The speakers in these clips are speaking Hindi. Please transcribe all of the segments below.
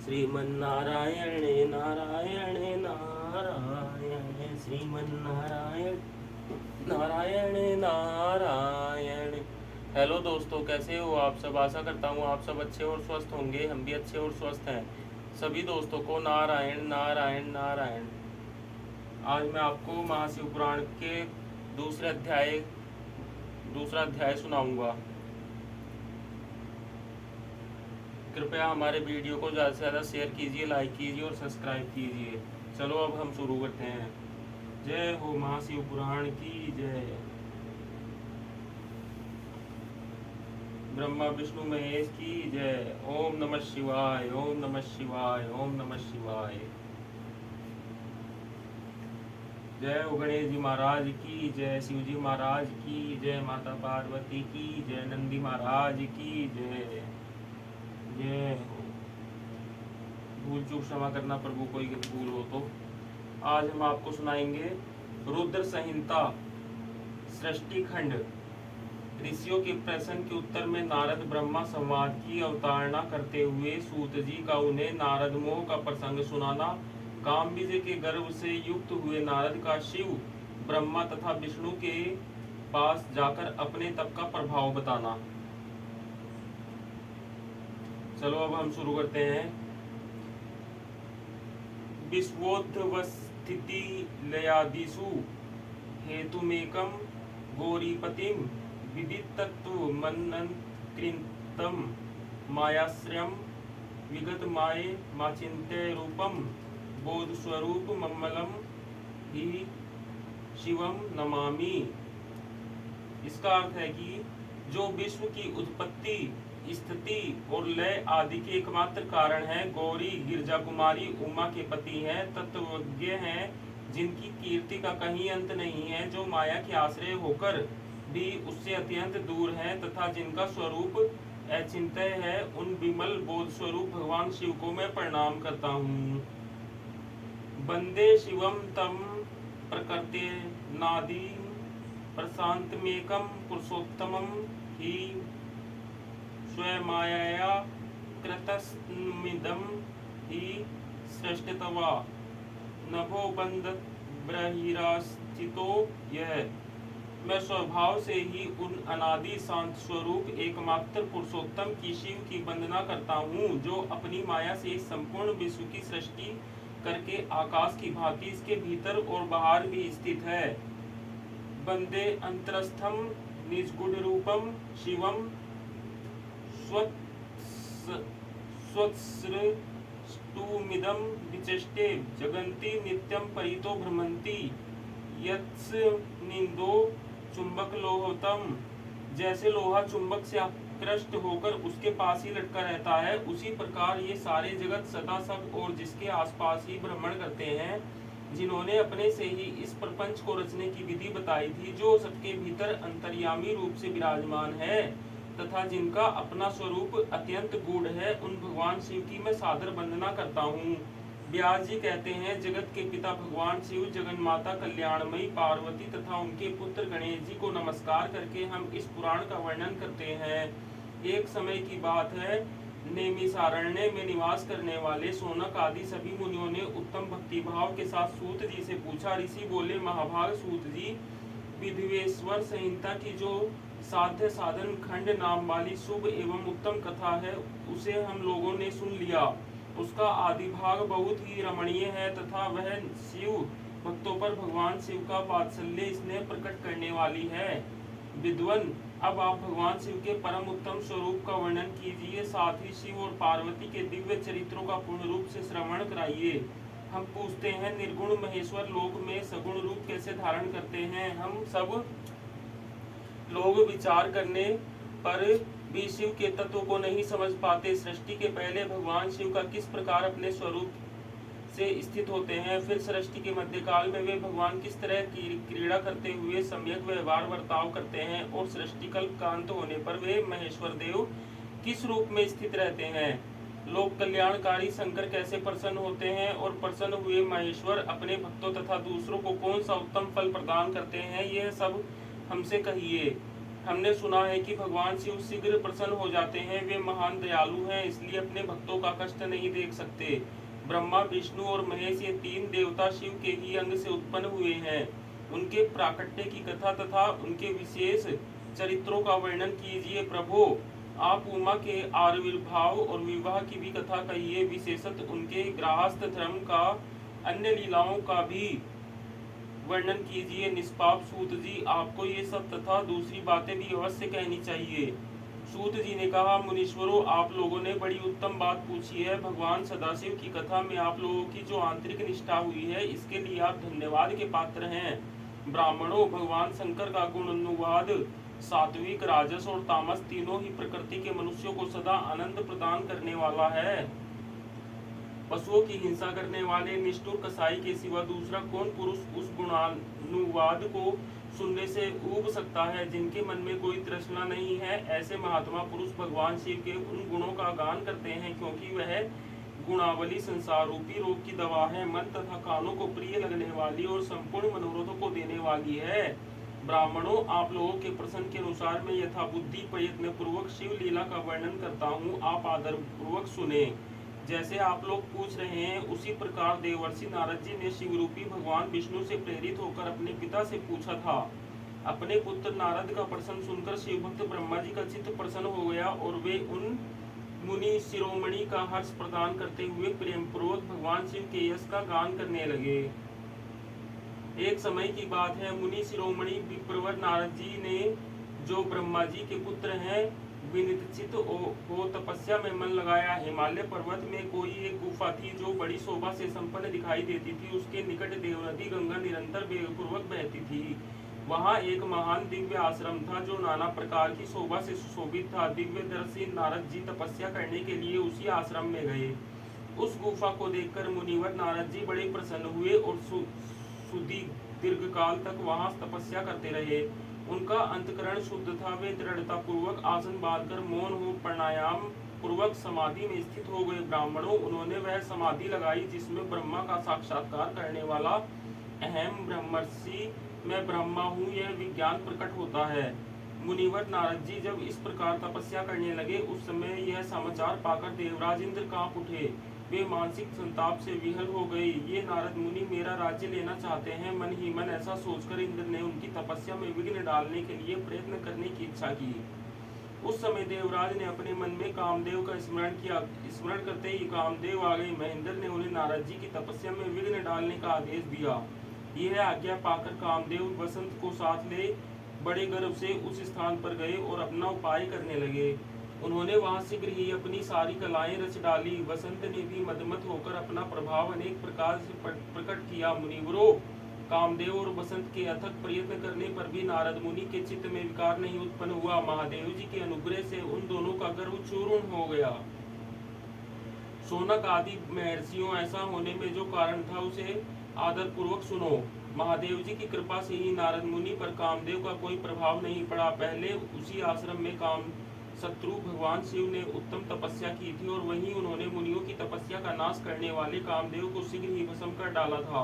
श्रीमन्नारायण नारायण नारायण श्रीमन्नारायण नारायण नारायण। हेलो दोस्तों, कैसे हो आप सब। आशा करता हूँ आप सब अच्छे और स्वस्थ होंगे। हम भी अच्छे और स्वस्थ हैं। सभी दोस्तों को नारायण नारायण नारायण। आज मैं आपको महाशिवपुराण के दूसरा अध्याय सुनाऊंगा। कृपया हमारे वीडियो को ज़्यादा से ज़्यादा शेयर कीजिए, लाइक कीजिए और सब्सक्राइब कीजिए। चलो अब हम शुरू करते हैं। जय हो महाशिवपुराण की जय। ब्रह्मा विष्णु महेश की जय। ओम नमः शिवाय, ओम नमः शिवाय, ओम नमः शिवाय। जय हो गणेश जी महाराज की जय, शिव जी महाराज की जय, माता पार्वती की जय, नंदी महाराज की जय। जय हो। भूल चूक क्षमा करना प्रभु, कोई भूल हो तो। आज हम आपको सुनाएंगे रुद्र संहिता सृष्टि खंड। ऋषियों के प्रश्न के उत्तर में नारद ब्रह्मा संवाद की अवतारणा करते हुए सूत जी का उन्हें नारद मोह का प्रसंग सुनाना। काम विजय के गर्व से युक्त हुए नारद का शिव ब्रह्मा तथा विष्णु के पास जाकर अपने तप का प्रभाव बताना। चलो अब हम शुरू करते हैं। विश्वोद्भवस्थिति लयादिषु हेतुमेकं गौरीपतिं विदितत्वमनन्कृतं मायाश्रयं विगतमाये माचिन्त्य रूपं बोधस्वरूपममलं हि शिवं नमामि। इसका अर्थ है कि जो विश्व की उत्पत्ति, स्थिति और लय आदि के एकमात्र कारण है, गौरी गिरजा कुमारी उमा के पति हैं, तत्वज्ञ हैं, जिनकी कीर्ति का कहीं अंत नहीं है, जो माया के आश्रय होकर भी उससे अत्यंत दूर हैं तथा जिनका स्वरूप अचिंत्य है, उन विमल बोध स्वरूप भगवान शिव को मैं प्रणाम करता हूँ। वंदे शिवम तम प्रकृते नादि प्रशांतमेकं पुरुषोत्तमं हि स्वयमायया कृतस्मिदं हि सृष्टतवा नभो बंदत ब्रहिरास्थितो यह। मैं स्वभाव से ही उन अनादि शांत स्वरूप एकमात्र पुरुषोत्तम की शिव की वंदना करता हूँ, जो अपनी माया से संपूर्ण विश्व की सृष्टि करके आकाश की भांति इसके भीतर और बाहर भी स्थित है। वंदे अंतरस्थम निजगुण रूपम शिवम स्वत्सृष्टुमिदं विचष्टे जगन्ति नित्यं परितो भ्रमन्ति यत्सनिन्दो चुंबक लोहतम। जैसे लोहा चुंबक से आकृष्ट होकर उसके पास ही लटका रहता है, उसी प्रकार ये सारे जगत सदा सब और जिसके आसपास ही भ्रमण करते हैं, जिन्होंने अपने से ही इस प्रपंच को रचने की विधि बताई थी, जो सबके भीतर अंतर्यामी रूप से विराजमान है तथा जिनका अपना स्वरूप अत्यंत गूढ़ है, उन भगवान शिव की मैं सादर वंदना करता हूँ। व्यास जी कहते हैं, जगत के पिता भगवान शिव, जगन माता कल्याणमयी पार्वती तथा उनके पुत्र गणेश जी को नमस्कार करके हम इस पुराण का वर्णन करते हैं। एक समय की बात है, नेमिषारण्य में निवास करने वाले सोनक आदि सभी मुनियों ने उत्तम भक्ति भाव के साथ सूत जी से पूछा। ऋषि बोले, महाभाग सूत जी, विधिवेश्वर संहिता की जो साध्य साधन खंड नाम वाली शुभ एवं उत्तम कथा है, उसे हम लोगों ने सुन लिया। उसका आदि भाग बहुत ही रमणीय है तथा वह शिव भक्तों पर भगवान शिव का वात्सल्य स्नेह प्रकट करने वाली है। विद्वन, अब आप भगवान शिव के परम उत्तम स्वरूप का वर्णन कीजिए, साथ ही शिव और पार्वती के दिव्य चरित्रों का पूर्ण रूप से श्रवण कराइए। हम पूछते हैं, निर्गुण महेश्वर लोक में सगुण रूप कैसे धारण करते हैं। हम सब लोग विचार करने पर भी शिव के तत्व को नहीं समझ पाते। सृष्टि के पहले भगवान शिव का किस प्रकार अपने स्वरूप से स्थित होते हैं, फिर सृष्टि के मध्यकाल में वे भगवान किस तरह की क्रीड़ा करते हुए सम्यक व्यवहार वर्ताव करते हैं, और सृष्टि कल्प का अंत होने पर वे महेश्वर देव किस रूप में स्थित रहते हैं। लोक कल्याणकारी शंकर कैसे प्रसन्न होते हैं, और प्रसन्न हुए महेश्वर अपने भक्तों तथा दूसरों को कौन सा उत्तम फल प्रदान करते हैं, यह सब हमसे कहिए। हमने सुना है कि भगवान शिव शीघ्र प्रसन्न हो जाते हैं। वे महान दयालु हैं, इसलिए अपने भक्तों का कष्ट नहीं देख सकते। ब्रह्मा, विष्णु और महेश ये तीन देवता शिव के ही अंग से उत्पन्न हुए हैं। उनके प्राकट्य की कथा तथा उनके विशेष चरित्रों का वर्णन कीजिए प्रभु। आप उमा के आविर्भाव और विवाह की भी कथा कहिए, विशेषतः उनके गृहस्थ धर्म का, अन्य लीलाओं का भी वर्णन कीजिए। निष्पाप सूत जी, आपको ये सब तथा दूसरी बातें भी अवश्य कहनी चाहिए। सूत जी ने कहा, मुनीश्वरों, आप लोगों ने बड़ी उत्तम बात पूछी है। भगवान सदाशिव की कथा में आप लोगों की जो आंतरिक निष्ठा हुई है, इसके लिए आप धन्यवाद के पात्र हैं। ब्राह्मणों, भगवान शंकर का गुण अनुवाद सात्विक, राजस और तामस तीनों ही प्रकृति के मनुष्यों को सदा आनंद प्रदान करने वाला है। पशुओं की हिंसा करने वाले निष्ठुर कसाई के सिवा दूसरा कौन पुरुष उस गुणानुवाद को सुनने से ऊब सकता है? जिनके मन में कोई तृष्णा नहीं है, ऐसे महात्मा पुरुष भगवान शिव के उन गुणों का गान करते हैं, क्योंकि वह गुणावली संसार रूपी रोग की दवा है, मन तथा कानों को प्रिय लगने वाली और संपूर्ण मनोरथों को देने वाली है। ब्राह्मणों, आप लोगों के प्रश्न के अनुसार मैं यथा बुद्धि प्रयत्न पूर्वक शिव लीला का वर्णन करता हूँ, आप आदर पूर्वक सुने। जैसे आप लोग पूछ रहे हैं, उसी प्रकार देवर्षि नारद जी ने शिव रूपी भगवान विष्णु से प्रेरित होकर अपने पिता से पूछा था। अपने पुत्र नारद का प्रश्न सुनकर शिव भक्त ब्रह्मा जी का चित्त प्रसन्न हो गया और वे उन मुनि शिरोमणि का हर्ष प्रदान करते हुए प्रेम पूर्वक भगवान शिव के यश का गान करने लगे। एक समय की बात है, मुनि शिरोमणि विप्रवर नारद जी ने, जो ब्रह्मा जी के पुत्र हैं, विनिचित हो तपस्या में मन लगाया। हिमालय पर्वत में कोई एक गुफा थी जो बड़ी शोभा से संपन्न दिखाई देती थी। उसके निकट देवनदी गंगा निरंतर वेगपूर्वक बहती थी। वहाँ एक महान दिव्य आश्रम था जो नाना प्रकार की शोभा से सुशोभित था। दिव्यदर्शी नारद जी तपस्या करने के लिए उसी आश्रम में गए। उस गुफा को देखकर मुनिवर नारद जी बड़े प्रसन्न हुए और दीर्घ काल तक वहाँ तपस्या करते रहे। उनका अंतकरण शुद्ध था। वे दृढ़ता पूर्वक आसन बांधकर मौन हो प्राणायाम पूर्वक समाधि में स्थित हो गए। ब्राह्मणों, उन्होंने वह समाधि लगाई जिसमें ब्रह्मा का साक्षात्कार करने वाला अहम ब्रह्मर्षि, मैं ब्रह्मा हूँ, यह विज्ञान प्रकट होता है। मुनिवर नारद जी जब इस प्रकार तपस्या करने लगे, उस समय यह समाचार पाकर देवराज इंद्र कांप उठे। वे मानसिक संताप से विहल हो गए। ये नारद मुनि मेरा राज्य लेना चाहते हैं। मन ही मन ऐसा सोचकर इंद्र ने उनकी तपस्या में विघ्न डालने के लिए प्रयत्न करने की इच्छा की। उस समय देवराज ने अपने मन में कामदेव का स्मरण किया। स्मरण करते ही कामदेव आ गए। महेंद्र ने उन्हें नारद जी की तपस्या में विघ्न डालने का आदेश दिया। यह आज्ञा पाकर कामदेव वसंत को साथ ले बड़े गर्व से उस स्थान पर गए और अपना उपाय करने लगे। उन्होंने वहां शीघ्र ही अपनी सारी कलाएं रच डाली। वसंत ने भी मदमत होकर अपना प्रभाव अनेक प्रकार से प्रकट किया। मुनिवरों, कामदेव और वसंत के अथक प्रयत्न करने पर भी नारद मुनि के चित्त में विकार नहीं उत्पन्न हुआ। महादेव जी के अनुग्रह से उन दोनों का गर्व चूर्ण हो गया। शौनक आदि महर्षियों, ऐसा होने में जो कारण था उसे आदर पूर्वक सुनो। महादेव जी की कृपा से ही नारद मुनि पर कामदेव का कोई प्रभाव नहीं पड़ा। पहले उसी आश्रम में काम शत्रु भगवान शिव ने उत्तम तपस्या की थी और वहीं उन्होंने मुनियों की तपस्या का नाश करने वाले कामदेव को शीघ्र ही भस्म कर डाला था।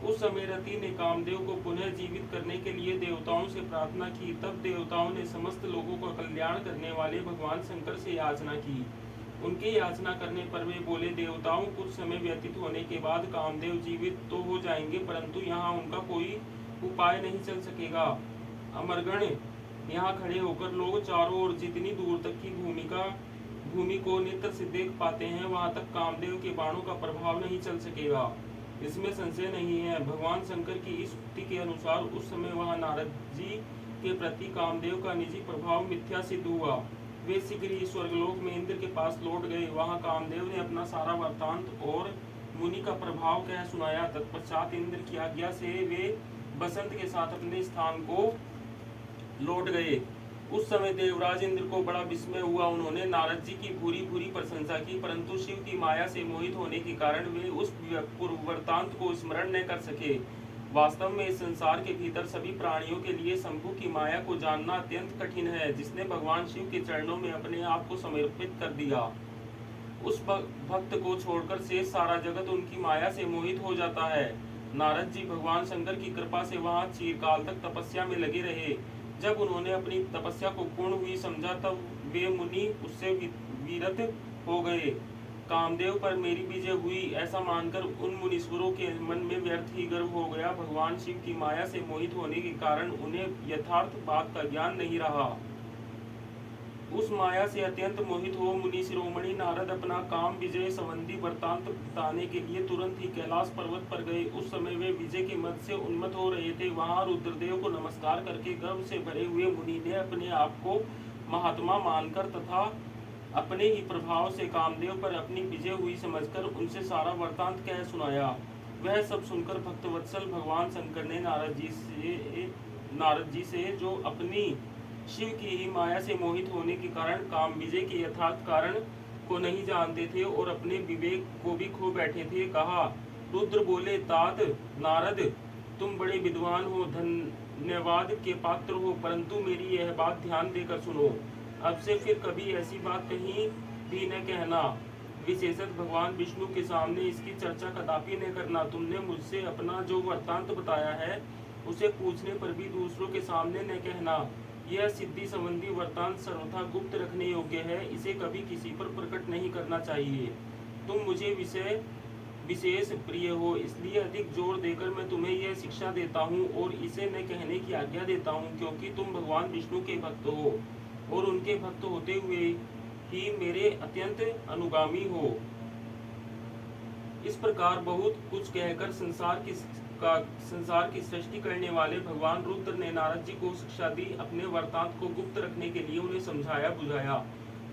उस समय रति ने कामदेव को पुनः जीवित करने के लिए देवताओं से प्रार्थना की। तब देवताओं ने समस्त लोगों का कल्याण करने वाले भगवान शंकर से याचना की। उनकी याचना करने पर वे बोले, देवताओं, कुछ समय व्यतीत होने के बाद कामदेव जीवित तो हो जाएंगे, परंतु यहाँ उनका कोई उपाय नहीं चल सकेगा। अमरगण, यहाँ खड़े होकर लोग चारों ओर जितनी दूर तक की भूमि को नेत्र से देख पाते हैं, वहां तक कामदेव के बाणों का प्रभाव नहीं चल सकेगा, इसमें संशय नहीं है। भगवान शंकर की इस उक्ति के अनुसार उस समय वहां नारद जी के प्रति कामदेव का निजी प्रभाव मिथ्या सिद्ध हुआ। वे शीघ्र ही स्वर्गलोक में इंद्र के पास लौट गए। वहां कामदेव ने अपना सारा वृत्तांत और मुनि का प्रभाव कह सुनाया। तत्पश्चात इंद्र की आज्ञा से वे बसंत के साथ अपने स्थान को लौट गए। उस समय देवराज इंद्र को बड़ा विस्मय हुआ। उन्होंने नारद जी की पूरी प्रशंसा की, परंतु शिव की माया से मोहित होने के कारण वे उस पूर्व वृत्तांत को स्मरण न कर सके। वास्तव में इस संसार के भीतर सभी प्राणियों के लिए शंभु की माया को जानना अत्यंत कठिन है। जिसने भगवान शिव के चरणों में अपने आप को समर्पित कर दिया, उस भक्त को छोड़कर शेष सारा जगत उनकी माया से मोहित हो जाता है। नारद जी भगवान शंकर की कृपा से वहां चिरकाल तक तपस्या में लगे रहे। जब उन्होंने अपनी तपस्या को पूर्ण हुई समझा तब वे मुनि उससे विरत हो गए। कामदेव पर मेरी विजय हुई ऐसा मानकर उन मुनीश्वरों के मन में व्यर्थ ही गर्व हो गया। भगवान शिव की माया से मोहित होने के कारण उन्हें यथार्थ बात का ज्ञान नहीं रहा। उस माया से अत्यंत मोहित हो मुनि शिरोमणि नारद अपना काम विजय संबंधी वृतांत बताने के लिए तुरंत ही कैलाश पर्वत पर गए। उस समय वे विजय के मद से उन्मत्त हो रहे थे। वहां रुद्रदेव को नमस्कार करके गर्व से भरे हुए मुनि ने अपने आप को महात्मा मानकर तथा अपने ही प्रभाव से कामदेव पर अपनी विजय हुई समझकर उनसे सारा वृतांत कह सुनाया। वह सब सुनकर भक्तवत्सल भगवान शंकर ने नारद जी से जो अपनी शिव की ही माया से मोहित होने के कारण काम विजय के यथार्थ कारण को नहीं जानते थे और अपने विवेक को भी खो बैठे थे, कहा। रुद्र बोले, तात नारद, तुम बड़े विद्वान हो, धन्यवाद के पात्र हो, परंतु मेरी यह बात ध्यान देकर सुनो। अब से फिर कभी ऐसी बात कहीं भी न कहना, विशेषत भगवान विष्णु के सामने इसकी चर्चा कदापि न करना। तुमने मुझसे अपना जो वृत्तांत बताया है उसे पूछने पर भी दूसरों के सामने न कहना। यह सिद्धि संबंधी वृत्तांत सर्वथा गुप्त रखने योग्य है, इसे कभी किसी पर प्रकट नहीं करना चाहिए। तुम मुझे विशेष प्रिय हो, इसलिए अधिक जोर देकर मैं तुम्हें यह शिक्षा देता हूँ और इसे न कहने की आज्ञा देता हूँ, क्योंकि तुम भगवान विष्णु के भक्त हो और उनके भक्त होते हुए ही मेरे अत्यंत अनुगामी हो। इस प्रकार बहुत कुछ कहकर संसार की सृष्टि करने वाले भगवान रुद्र ने नारद जी को शिक्षा दी। अपने वृत्तांत को गुप्त रखने के लिए उन्हें समझाया बुझाया,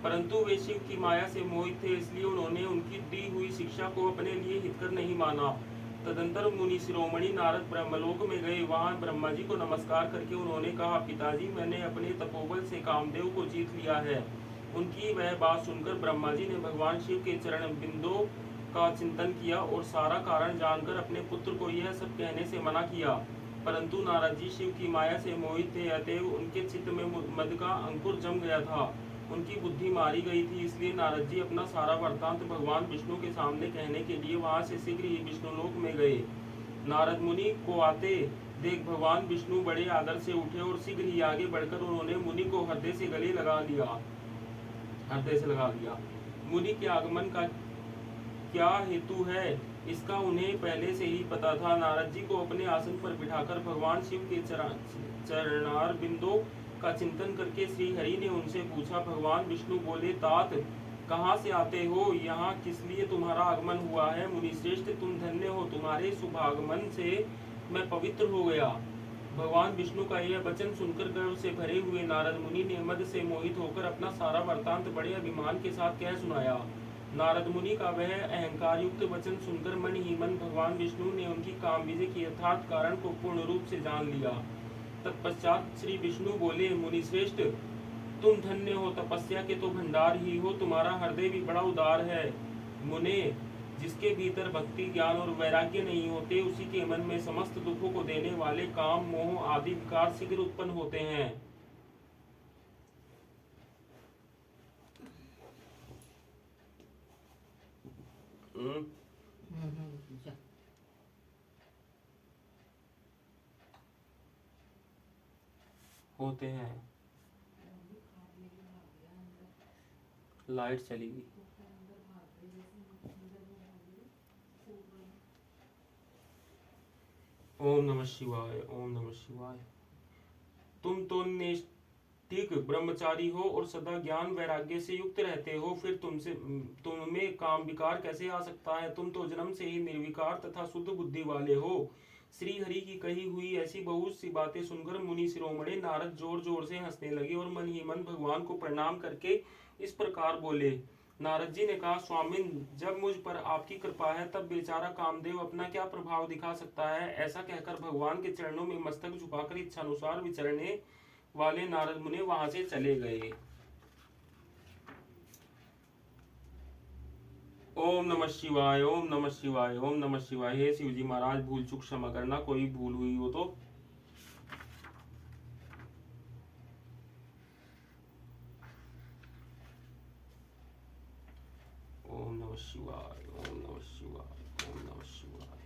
परंतु वे शिव की माया से मोहित थे, इसलिए उन्होंने उनकी दी हुई शिक्षा को अपने लिए हितकर नहीं माना। तदंतर मुनि शिरोमणि नारद ब्रह्मलोक में गए। वहां ब्रह्मा जी को नमस्कार करके उन्होंने कहा, पिताजी, मैंने अपने तपोबल से कामदेव को जीत लिया है। उनकी वह बात सुनकर ब्रह्मा जी ने भगवान शिव के चरण बिंदों का चिंतन किया और सारा कारण जानकर अपने पुत्र को यह सब कहने से मना किया, परंतु नारद जी शिव की माया से मोहित थे, अतएव उनके चित्त में मद का अंकुर जम गया था, उनकी बुद्धि मारी गई थी। इसलिए नारद जी अपना सारा वृत्तांत भगवान विष्णु के सामने कहने के लिए वहां से शीघ्र ही विष्णुलोक में गए। नारद मुनि को आते देख भगवान विष्णु बड़े आदर से उठे और शीघ्र ही आगे बढ़कर उन्होंने मुनि को हृदय से लगा लिया। मुनि के आगमन का क्या हेतु है, इसका उन्हें पहले से ही पता था। नारद जी को अपने आसन पर बिठाकर भगवान शिव के चरणार बिंदों का चिंतन करके श्री हरि ने उनसे पूछा। भगवान विष्णु बोले, तात, कहाँ से आते हो, यहाँ किस लिए तुम्हारा आगमन हुआ है। मुनिश्रेष्ठ, तुम धन्य हो, तुम्हारे शुभागमन से मैं पवित्र हो गया। भगवान विष्णु का यह वचन सुनकर गर्व से भरे हुए नारद मुनि ने मद से मोहित होकर अपना सारा वृत्तांत बड़े अभिमान के साथ कह सुनाया। नारद मुनि का वह अहंकार युक्त वचन सुनकर मन ही मन भगवान विष्णु ने उनकी काम विजय के यथार्थ कारण को पूर्ण रूप से जान लिया। तत्पश्चात श्री विष्णु बोले, मुनिश्रेष्ठ, तुम धन्य हो, तपस्या के तो भंडार ही हो, तुम्हारा हृदय भी बड़ा उदार है। मुने, जिसके भीतर भक्ति, ज्ञान और वैराग्य नहीं होते, उसी के मन में समस्त दुखों को देने वाले काम, मोह आदि विकार शीघ्र उत्पन्न होते हैं। होते हैं। लाइट चली गई। ओम नमः शिवाय, ओम नमः शिवाय। तुम तो निष्ठिक ब्रह्मचारी हो और सदा ज्ञान वैराग्य से युक्त रहते हो, फिर तुम्हें काम विकार कैसे आ सकता है। तुम तो जन्म से ही निर्विकार तथा शुद्ध बुद्धि वाले हो। श्री हरि की कही हुई ऐसी बहुत सी बातें सुनकर मुनि शिरोमणि नारद जोर जोर से हंसने लगे और मन ही मन भगवान को प्रणाम करके इस प्रकार बोले। नारद जी ने कहा, स्वामिन, जब मुझ पर आपकी कृपा है तब बेचारा कामदेव अपना क्या प्रभाव दिखा सकता है। ऐसा कहकर भगवान के चरणों में मस्तक झुकाकर इच्छानुसार विचरने वाले नारद मुनि वहां से चले गए। ओम नमः शिवाय, ओम नमः शिवाय, ओम नमः शिवाय। हे शिव जी महाराज, भूल चूक क्षमा करना, कोई भूल हुई हो तो। ओम नमः शिवाय, ओम नमः शिवाय, ओम नमः शिवाय।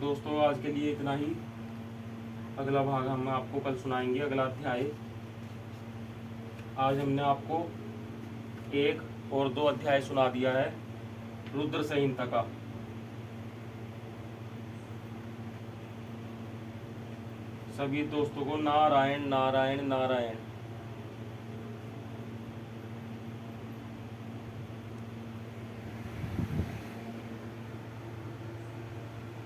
दोस्तों आज के लिए इतना ही। अगला भाग हम आपको कल सुनाएंगे, अगला अध्याय। आज हमने आपको 1 और 2 अध्याय सुना दिया है रुद्र संहिता का। सभी दोस्तों को नारायण नारायण नारायण।